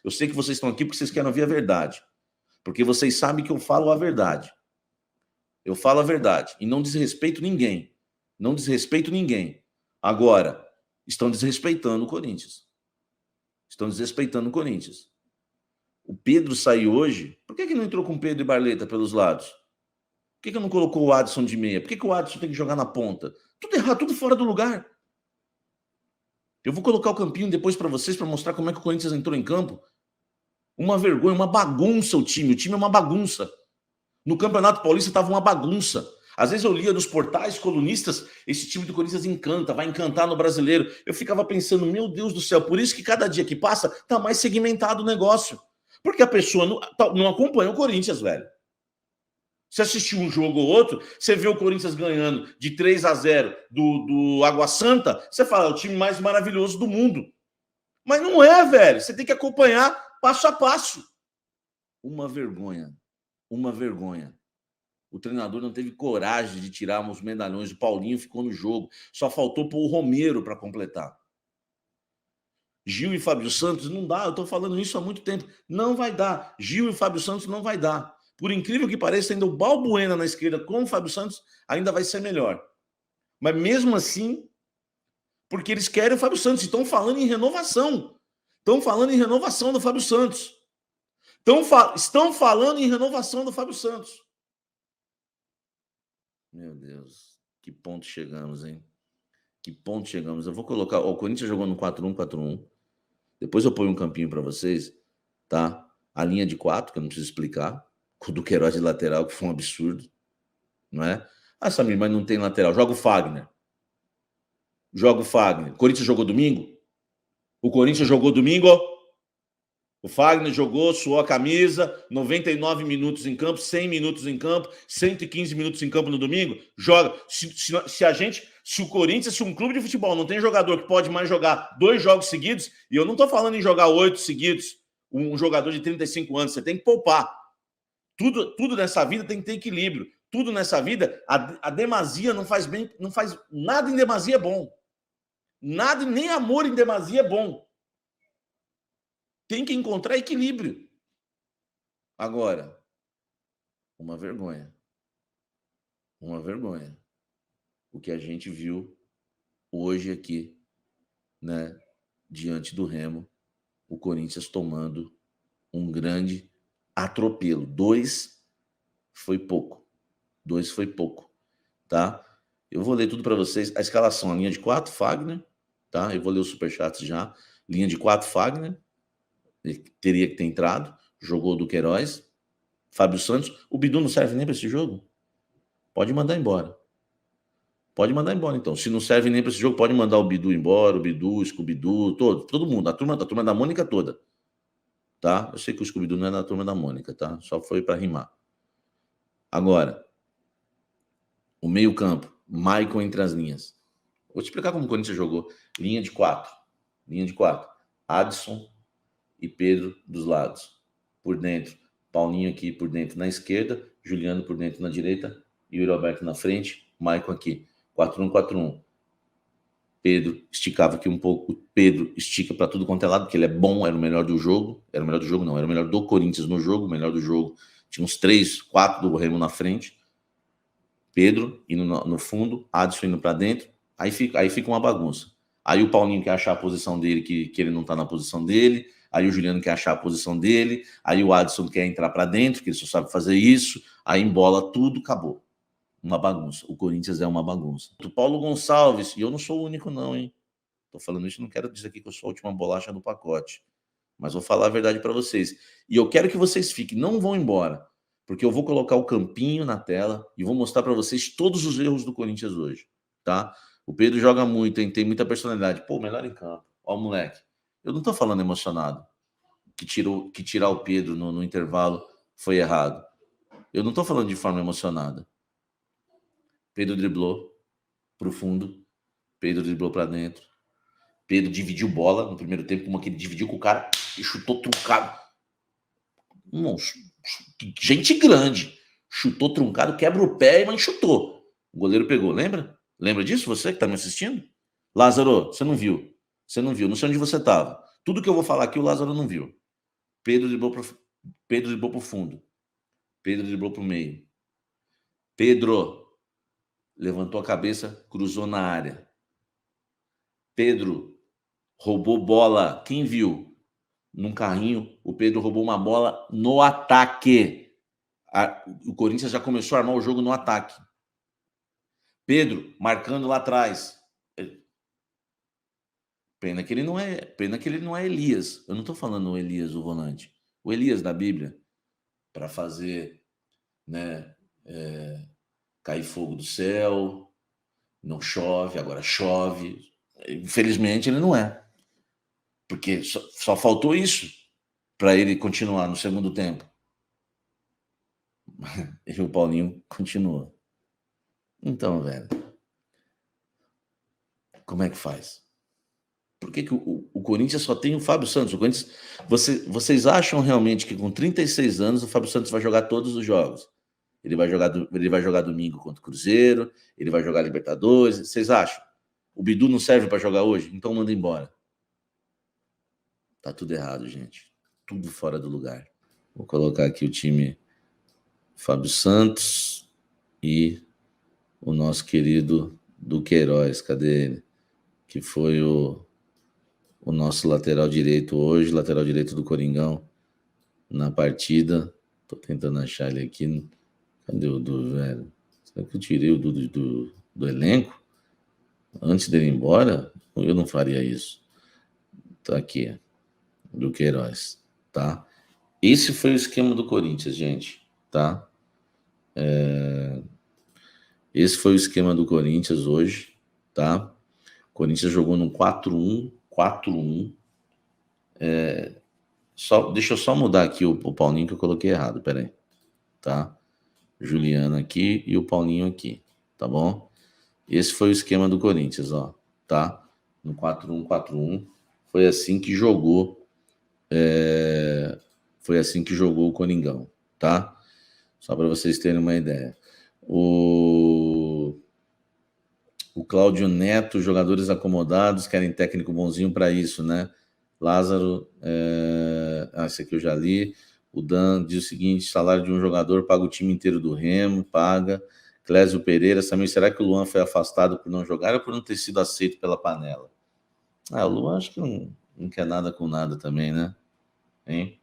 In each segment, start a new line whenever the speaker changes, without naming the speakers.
Eu sei que vocês estão aqui porque vocês querem ouvir a verdade. Porque vocês sabem que eu falo a verdade. Eu falo a verdade. E não desrespeito ninguém. Não desrespeito ninguém. Agora, estão desrespeitando o Corinthians. Estão desrespeitando o Corinthians. O Pedro saiu hoje. Por que não entrou com Pedro e Barleta pelos lados? Por que não colocou o Adson de meia? Por que o Adson tem que jogar na ponta? Tudo errado, tudo fora do lugar. Eu vou colocar o campinho depois para vocês, para mostrar como é que o Corinthians entrou em campo. Uma vergonha, uma bagunça o time. O time é uma bagunça. No Campeonato Paulista estava uma bagunça. Às vezes eu lia nos portais colunistas, esse time do Corinthians encanta, vai encantar no Brasileiro. Eu ficava pensando, meu Deus do céu, por isso que cada dia que passa tá mais segmentado o negócio. Porque a pessoa não acompanha o Corinthians, velho. Você assistiu um jogo ou outro, você vê o Corinthians ganhando de 3-0 do Água Santa, você fala, é o time mais maravilhoso do mundo. Mas não é, velho. Você tem que acompanhar passo a passo. Uma vergonha. Uma vergonha. O treinador não teve coragem de tirar os medalhões. O Paulinho ficou no jogo. Só faltou pôr o Romero para completar. Gil e Fábio Santos, não dá. Eu estou falando isso há muito tempo. Não vai dar. Gil e Fábio Santos não vai dar. Por incrível que pareça, ainda o Balbuena na esquerda com o Fábio Santos ainda vai ser melhor. Mas mesmo assim, porque eles querem o Fábio Santos. Estão falando em renovação. Estão falando em renovação do Fábio Santos. Estão falando em renovação do Fábio Santos. Meu Deus, que ponto chegamos, hein? Que ponto chegamos. Eu vou colocar... O Corinthians jogou no 4-1-4-1. Depois eu ponho um campinho para vocês, tá? A linha de 4, que eu não preciso explicar. Com o Duqueiroz de lateral, que foi um absurdo. Não é? Ah, Samir, mas não tem lateral. Joga o Fagner. Joga o Fagner. O Corinthians jogou domingo? O Corinthians jogou domingo? O Fagner jogou, suou a camisa, 99 minutos em campo, 100 minutos em campo, 115 minutos em campo no domingo. Joga. Se o Corinthians, se um clube de futebol não tem jogador que pode mais jogar 2 jogos seguidos, e eu não estou falando em jogar 8 seguidos, um jogador de 35 anos, você tem que poupar. Tudo nessa vida tem que ter equilíbrio. Tudo nessa vida, a demasia não faz bem, não faz nada em demasia é bom. Nada, nem amor em demasia é bom. Tem que encontrar equilíbrio. Agora, uma vergonha. Uma vergonha. O que a gente viu hoje aqui, né, diante do Remo, o Corinthians tomando um grande atropelo. 2 foi pouco. 2 foi pouco, tá? Eu vou ler tudo para vocês. A escalação, a linha de 4, Fagner, tá? Eu vou ler os superchats já. Linha de 4, Fagner. Ele teria que ter entrado. Jogou o Duqueiroz. Fábio Santos. O Bidu não serve nem para esse jogo? Pode mandar embora. Pode mandar embora, então. Se não serve nem para esse jogo, pode mandar o Bidu embora, o Bidu, o Scooby-Doo, todo mundo. A turma da Mônica toda. Tá? Eu sei que o Scooby-Doo não é da turma da Mônica, tá? Só foi para rimar. Agora, o meio-campo, Maicon entre as linhas. Vou te explicar como o Corinthians jogou. Linha de 4. Linha de 4. Adson e Pedro dos lados. Por dentro, Paulinho aqui por dentro na esquerda, Juliano por dentro na direita e o Roberto na frente, Maicon aqui. 4-1-4-1. Pedro esticava aqui um pouco. Pedro estica para tudo quanto é lado, porque ele é bom, era o melhor do jogo. Era o melhor do jogo, não. Era o melhor do Corinthians no jogo. O melhor do jogo. Tinha uns 3, 4 do Remo na frente. Pedro indo no fundo, Adson indo para dentro. Aí fica uma bagunça. Aí o Paulinho quer achar a posição dele, que ele não está na posição dele. Aí o Juliano quer achar a posição dele. Aí o Adson quer entrar para dentro, que ele só sabe fazer isso. Aí embola tudo, acabou. Uma bagunça. O Corinthians é uma bagunça. O Paulo Gonçalves, e eu não sou o único não, hein? Tô falando isso, não quero dizer aqui que eu sou a última bolacha do pacote. Mas vou falar a verdade para vocês. E eu quero que vocês fiquem, não vão embora. Porque eu vou colocar o campinho na tela e vou mostrar para vocês todos os erros do Corinthians hoje, tá? O Pedro joga muito, hein? Tem muita personalidade. Pô, melhor em campo. Ó o moleque. Eu não tô falando emocionado. Que tirar o Pedro no intervalo foi errado. Eu não tô falando de forma emocionada. Pedro driblou pro fundo. Pedro driblou para dentro. Pedro dividiu bola no primeiro tempo, como que ele dividiu com o cara e chutou truncado. Nossa, gente grande. Chutou truncado, quebra o pé, mas chutou. O goleiro pegou, lembra? Lembra disso, você que tá me assistindo? Lázaro, você não viu. Você não viu, não sei onde você tava. Tudo que eu vou falar aqui, o Lázaro não viu. Pedro driblou pro fundo. Pedro driblou pro meio. Pedro levantou a cabeça, cruzou na área. Pedro roubou bola. Quem viu? Num carrinho, o Pedro roubou uma bola no ataque. O Corinthians já começou a armar o jogo no ataque. Pedro marcando lá atrás. Pena que ele não é Elias. Eu não estou falando o Elias, o volante. O Elias da Bíblia, para fazer, né, cair fogo do céu, não chove, agora chove. Infelizmente ele não é. Porque só faltou isso para ele continuar no segundo tempo. E o Paulinho continua. Então, velho, como é que faz? Por que o Corinthians só tem o Fábio Santos? O Corinthians, vocês acham realmente que com 36 anos o Fábio Santos vai jogar todos os jogos? Ele vai jogar domingo contra o Cruzeiro, ele vai jogar Libertadores. Vocês acham? O Bidu não serve para jogar hoje? Então manda embora. Tá tudo errado, gente. Tudo fora do lugar. Vou colocar aqui o time Fábio Santos e o nosso querido Duqueiroz. Cadê ele? Que foi o nosso lateral direito hoje, lateral direito do Coringão na partida. Tô tentando achar ele aqui. Cadê o Dudu, velho? Será que eu tirei o Dudu do elenco? Antes dele ir embora? Eu não faria isso. Tá aqui. Duqueiroz, tá? Esse foi o esquema do Corinthians, gente, tá? Esse foi o esquema do Corinthians hoje, tá? O Corinthians jogou no 4-1. Deixa eu só mudar aqui o Paulinho que eu coloquei errado, peraí. Tá? Juliano aqui e o Paulinho aqui, tá bom? Esse foi o esquema do Corinthians, ó, tá? No 4-1-4-1. Foi assim que jogou. Foi assim que jogou o Coringão, tá? Só para vocês terem uma ideia. O Cláudio Neto, jogadores acomodados, querem técnico bonzinho para isso, né? Lázaro, esse aqui eu já li. O Dan diz o seguinte: salário de um jogador paga o time inteiro do Remo, paga. Clésio Pereira, também, será que o Luan foi afastado por não jogar ou por não ter sido aceito pela panela? O Luan acho que não quer nada com nada também, né? Hein?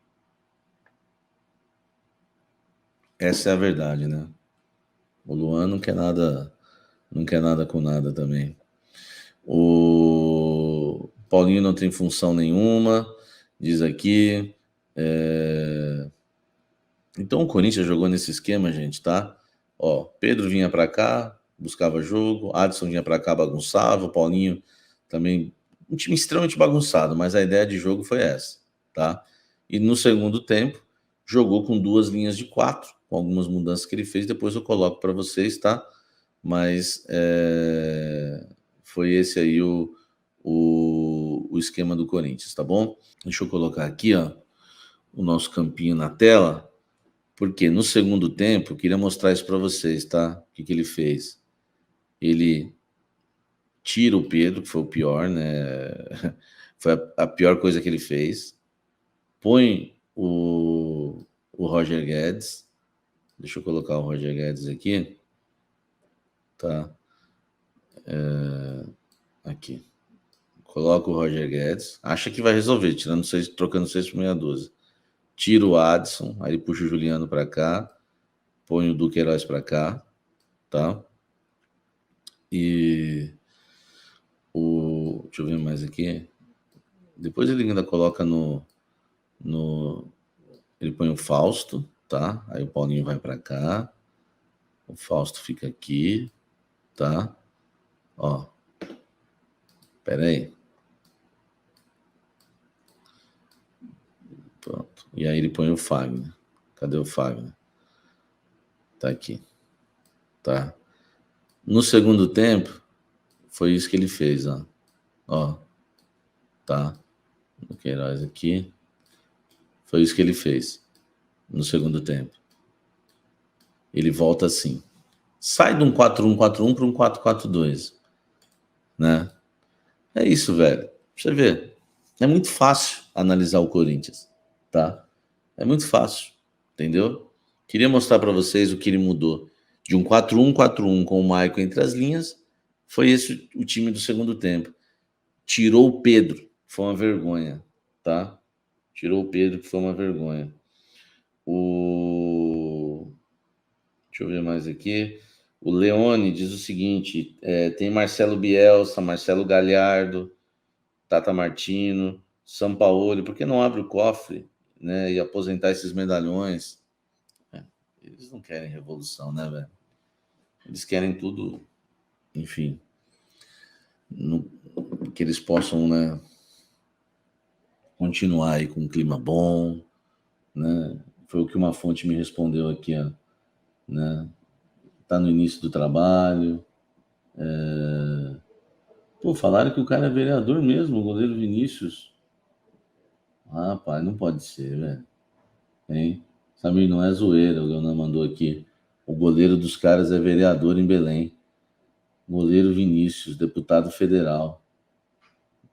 Essa é a verdade, né? O Luan não quer nada com nada também. O Paulinho não tem função nenhuma, diz aqui. Então o Corinthians jogou nesse esquema, gente, tá? Ó, Pedro vinha para cá, buscava jogo, Adson vinha para cá, bagunçava, o Paulinho também, um time extremamente bagunçado, mas a ideia de jogo foi essa, tá? E no segundo tempo, jogou com 2 linhas de 4, com algumas mudanças que ele fez, depois eu coloco para vocês, tá? Mas foi esse aí o esquema do Corinthians, tá bom? Deixa eu colocar aqui, ó, o nosso campinho na tela, porque no segundo tempo, eu queria mostrar isso para vocês, tá? O que ele fez? Ele tira o Pedro, que foi o pior, né? Foi a pior coisa que ele fez. Põe o Roger Guedes. Deixa eu colocar o Roger Guedes aqui. Tá? Aqui. Coloca o Roger Guedes. Acha que vai resolver, trocando 6 por meia dúzia. Tira o Adson, aí ele puxa o Juliano para cá, põe o Duqueiroz para cá, tá? E deixa eu ver mais aqui. Depois ele ainda coloca ele põe o Fausto, tá? Aí o Paulinho vai para cá, o Fausto fica aqui, tá? Ó, pera aí. Pronto. E aí ele põe o Fagner. Cadê o Fagner? Tá aqui. Tá? No segundo tempo, foi isso que ele fez, ó. Ó. Tá? O Queiroz aqui. Foi isso que ele fez no segundo tempo. Ele volta assim. Sai de um 4-1-4-1 para um 4-4-2. Né? É isso, velho. Pra você ver. É muito fácil analisar o Corinthians. Tá? É muito fácil, entendeu? Queria mostrar para vocês o que ele mudou. De um 4-1-4-1 com o Maicon entre as linhas, foi esse o time do segundo tempo. Tirou o Pedro, foi uma vergonha, tá? Tirou o Pedro, que foi uma vergonha. Deixa eu ver mais aqui. O Leone diz o seguinte: tem Marcelo Bielsa, Marcelo Galhardo, Tata Martino, Sampaoli, por que não abre o cofre, né, e aposentar esses medalhões? Eles não querem revolução, né, velho? Eles querem tudo, enfim, que eles possam, né, continuar aí com um clima bom, né? Foi o que uma fonte me respondeu aqui, ó, né? Tá no início do trabalho. Pô, falaram que o cara é vereador mesmo, o goleiro Vinícius. Rapaz, não pode ser, velho. Hein? Samir, não é zoeira, o Leonan mandou aqui. O goleiro dos caras é vereador em Belém. Goleiro Vinícius, deputado federal.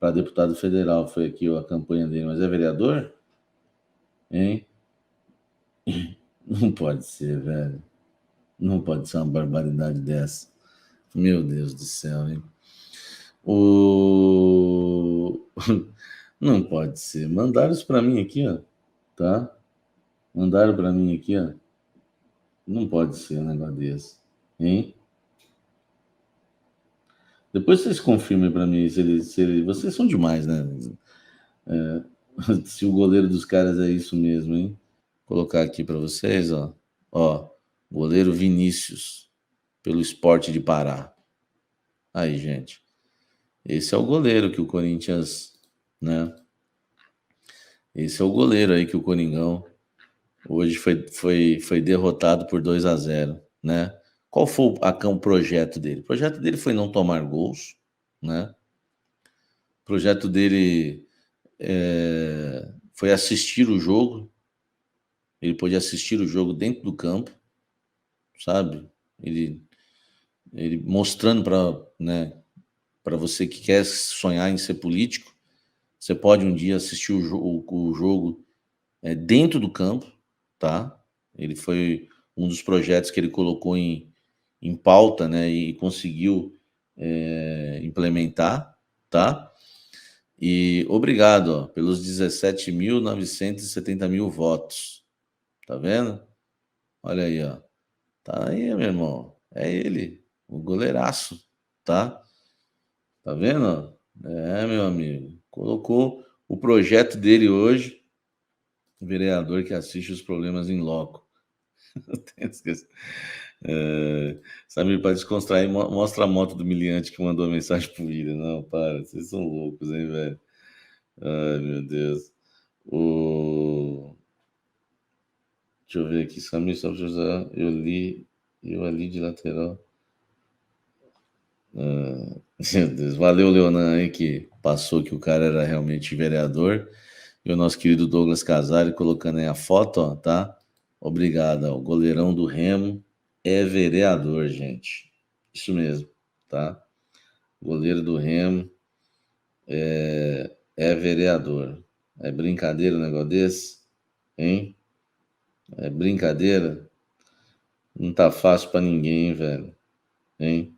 Para deputado federal foi aqui ó, a campanha dele, mas é vereador? Hein? Não pode ser, velho. Não pode ser uma barbaridade dessa. Meu Deus do céu, hein? O... Não pode ser. Mandaram isso para mim aqui, ó. Tá? Mandaram para mim aqui, ó. Não pode ser um negócio desse. Hein? Depois vocês confirmem para mim se ele. Vocês são demais, né? É, se o goleiro dos caras é isso mesmo, hein? Vou colocar aqui para vocês, ó. Ó, goleiro Vinícius, pelo Sport de Pará. Aí, gente. Esse é o goleiro que o Corinthians, né? Esse é o goleiro aí que o Coringão hoje foi derrotado por 2-0, né? Qual foi o projeto dele? O projeto dele foi não tomar gols, né? O projeto dele foi assistir o jogo. Ele pôde assistir o jogo dentro do campo, sabe? Ele mostrando para, né, para você que quer sonhar em ser político, você pode um dia assistir o jogo dentro do campo, tá? Ele foi um dos projetos que ele colocou em pauta, né, e conseguiu implementar, tá? E obrigado, ó, pelos 17.970 mil votos, tá vendo? Olha aí, ó, tá aí, meu irmão, é ele, o goleiraço, tá? Tá vendo? Meu amigo, colocou o projeto dele hoje, o vereador que assiste os problemas em loco. Samir, para descontrair, mostra a moto do miliante que mandou a mensagem pro William. Não, para, vocês são loucos, hein, velho? Ai, meu Deus. Deixa eu ver aqui, Samir, só pra usar, eu ali de lateral. Meu Deus, valeu, Leonan, aí que passou que o cara era realmente vereador. E o nosso querido Douglas Casari colocando aí a foto, ó, tá? Obrigado, ó. O goleirão do Remo é vereador, gente. Isso mesmo, tá? Goleiro do Remo é vereador. É brincadeira um negócio desse? Hein? É brincadeira? Não tá fácil pra ninguém, velho. Hein?